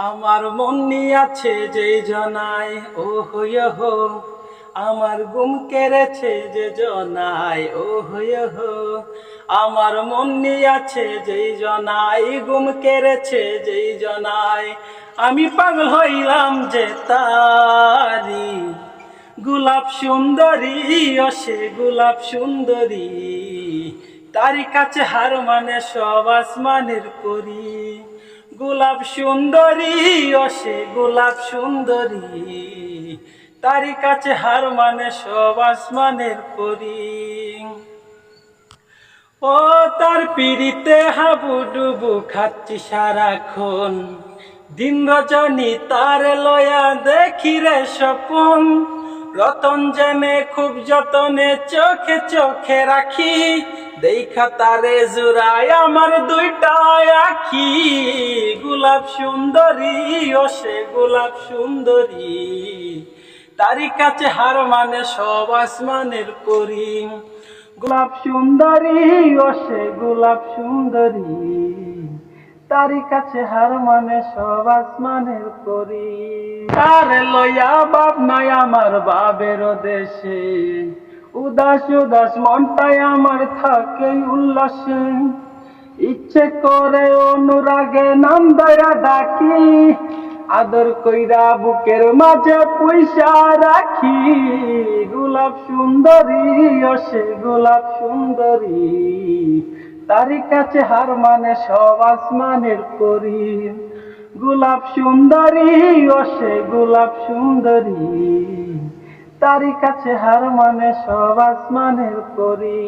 আমার মন নিয়াছে যে জনাই ও হইয় হো, আমার গুম কেড়েছে যে জনাই ও হইয় হো। আমার মন নিয়াছে যে জনাই গুম কেড়েছে যে জনাই, আমি পাগল হইলাম যে তারি। গোলাপ সুন্দরী ও সে গোলাপ সুন্দরী, তারি কাছে হার মানে সব আসমানের পরি। গোলাপ সুন্দরী ও সে গোলাপ সুন্দরী, তারি কাছে হার মানে সব আসমানের পরি। ও তার পিড়িতে হাবুডুবু খাচ্ছি সারাক্ষণ, দিন রজনী তার লয়া দেখি রে স্বপন। রতন জেনে খুব যতনে চোখে চোখে রাখি, দেখা তারে জুড়ায় আমার দুইটা আখি। গোলাপ সুন্দরী ও সে গোলাপ সুন্দরী, তারি কাছে হার মানে সব আসমানের পরি। গোলাপ সুন্দরী ও সে গোলাপ সুন্দরী, তারি কাছে হার মানে সব আসমানের পরি। তারে লইয়া বাপ নাই আমার বাবের দেশে, উদাস উদাস মনটাই আমার থাকে উল্লাসে। ইচ্ছে করে অনুরাগে নাম দয়া ডাকি, আদর কইরা বুকের মাঝে পয়সা রাখি। গোলাপ সুন্দরী ও সে গোলাপ সুন্দরী, তারি কাছে হার মানে সব আসমানের পরি। গোলাপ সুন্দরী ও সে গোলাপ সুন্দরী, তারি কাছে হার মানে সব আসমানের পরি।